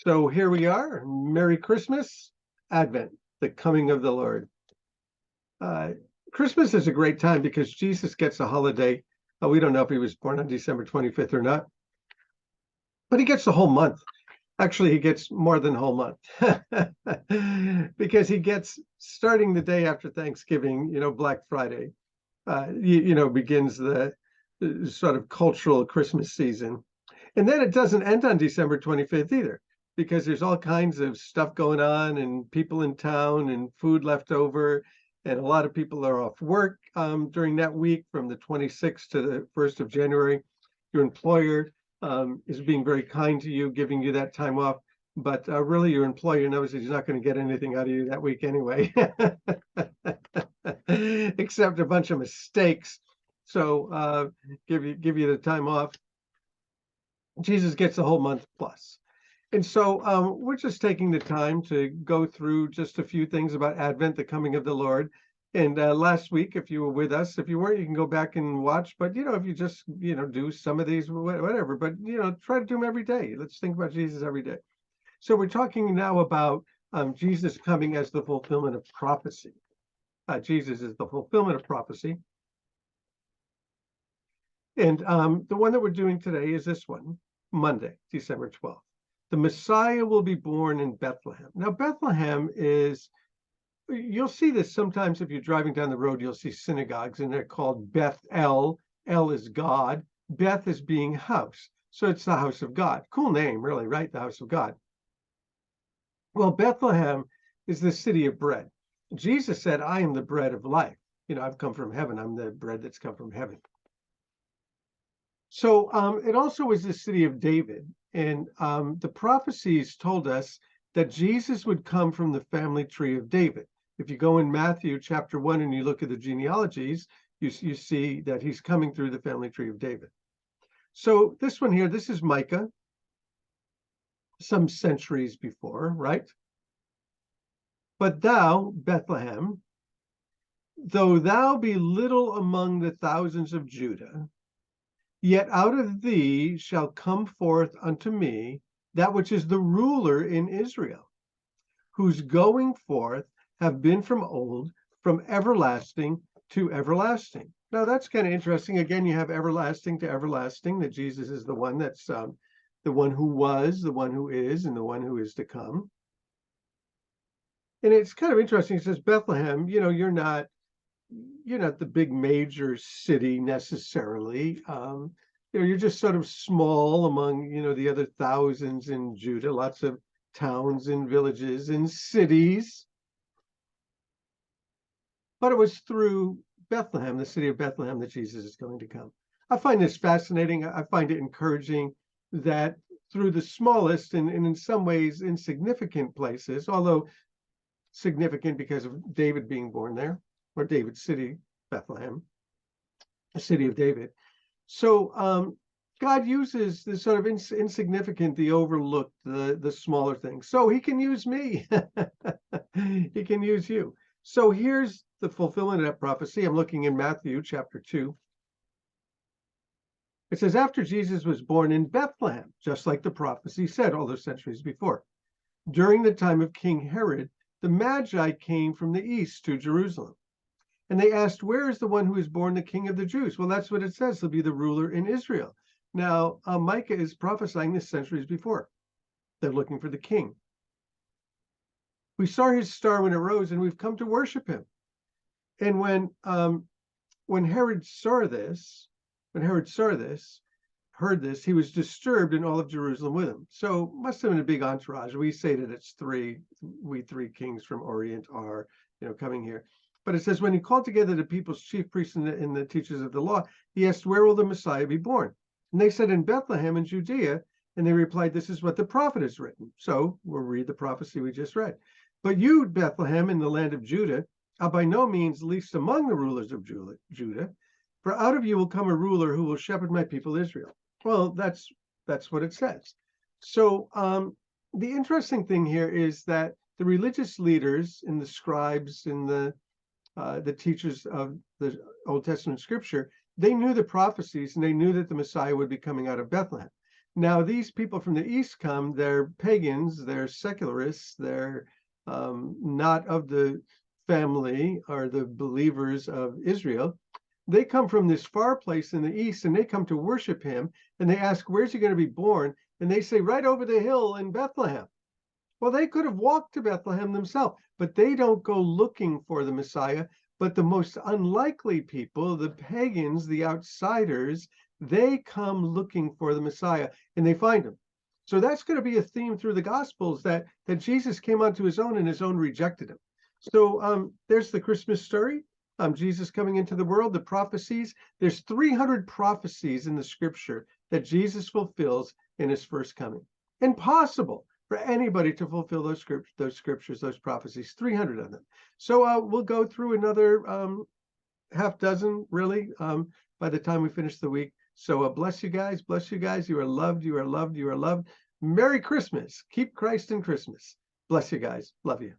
So here we are. Merry Christmas, Advent, the coming of the Lord. Uh, Christmas is a great time because Jesus gets a holiday. We don't know if he was born on December 25th or not, but he gets the whole month. Actually, he gets more than a whole month because he gets starting the day after Thanksgiving, Black Friday, begins the sort of cultural Christmas season. And then it doesn't end on December 25th either, because there's all kinds of stuff going on and people in town and food left over. And a lot of people are off work during that week from the 26th to the 1st of January. Your employer is being very kind to you, giving you that time off. But really, your employer knows that he's not going to get anything out of you that week anyway, except a bunch of mistakes. So give you the time off. Jesus gets the whole month plus. And so we're just taking the time to go through just a few things about Advent, the coming of the Lord. And last week, if you were with us, if you weren't, you can go back and watch. But, if you just, do some of these, whatever, but, try to do them every day. Let's think about Jesus every day. So we're talking now about Jesus coming as the fulfillment of prophecy. Jesus is the fulfillment of prophecy. And the one that we're doing today is this one, Monday, December 12th. The Messiah will be born in Bethlehem. Now, Bethlehem is, you'll see this sometimes if you're driving down the road, you'll see synagogues and they're called Beth El. El is God. Beth is being house. So it's the house of God. Cool name, really, right? The house of God. Well, Bethlehem is the city of bread. Jesus said, I am the bread of life. I've come from heaven. I'm the bread that's come from heaven. So it also is the city of David. And the prophecies told us that Jesus would come from the family tree of David. If you go in Matthew chapter 1 and you look at the genealogies, you see that he's coming through the family tree of David. So this one here, this is Micah, some centuries before, right? But thou, Bethlehem, though thou be little among the thousands of Judah, yet out of thee shall come forth unto me that which is the ruler in Israel, whose going forth have been from old, from everlasting to everlasting. Now that's kind of interesting. Again, you have everlasting to everlasting, that Jesus is the one that's the one who was, the one who is, and the one who is to come. And it's kind of interesting. It says Bethlehem, you're not the big major city necessarily. You're just sort of small among, the other thousands in Judah, lots of towns and villages and cities. But it was through Bethlehem, the city of Bethlehem, that Jesus is going to come. I find this fascinating. I find it encouraging that through the smallest and in some ways insignificant places, although significant because of David being born there, or David's city, Bethlehem, the city of David. So God uses the sort of insignificant, the overlooked, the smaller things. So he can use me. He can use you. So here's the fulfillment of that prophecy. I'm looking in Matthew chapter 2. It says, after Jesus was born in Bethlehem, just like the prophecy said all those centuries before, during the time of King Herod, the Magi came from the east to Jerusalem. And they asked, where is the one who is born the King of the Jews? Well, that's what it says. He'll be the ruler in Israel. Now, Micah is prophesying this centuries before. They're looking for the king. We saw his star when it rose, and we've come to worship him. And when Herod heard this, he was disturbed, and all of Jerusalem with him. So must have been a big entourage. We say that it's we three kings from Orient are, coming here. But it says, when he called together the people's chief priests and the teachers of the law, he asked, where will the Messiah be born? And they said, in Bethlehem in Judea. And they replied, this is what the prophet has written. So we'll read the prophecy we just read. But you, Bethlehem, in the land of Judah, are by no means least among the rulers of Judah, for out of you will come a ruler who will shepherd my people Israel. Well, that's what it says. So the interesting thing here is that the religious leaders and the scribes and the teachers of the Old Testament scripture, they knew the prophecies and they knew that the Messiah would be coming out of Bethlehem. Now, these people from the East come, they're pagans, they're secularists, they're not of the family or the believers of Israel. They come from this far place in the East, and they come to worship him, and they ask, where's he going to be born? And they say, right over the hill in Bethlehem. Well, they could have walked to Bethlehem themselves, but they don't go looking for the Messiah. But the most unlikely people, the pagans, the outsiders, they come looking for the Messiah, and they find him. So that's going to be a theme through the Gospels, that Jesus came unto his own, and his own rejected him. So there's the Christmas story. Jesus coming into the world, the prophecies. There's 300 prophecies in the scripture that Jesus fulfills in his first coming. Impossible for anybody to fulfill those scriptures, those prophecies, 300 of them. So we'll go through another half dozen, really, by the time we finish the week. So bless you guys. Bless you guys. You are loved. You are loved. You are loved. Merry Christmas. Keep Christ in Christmas. Bless you guys. Love you.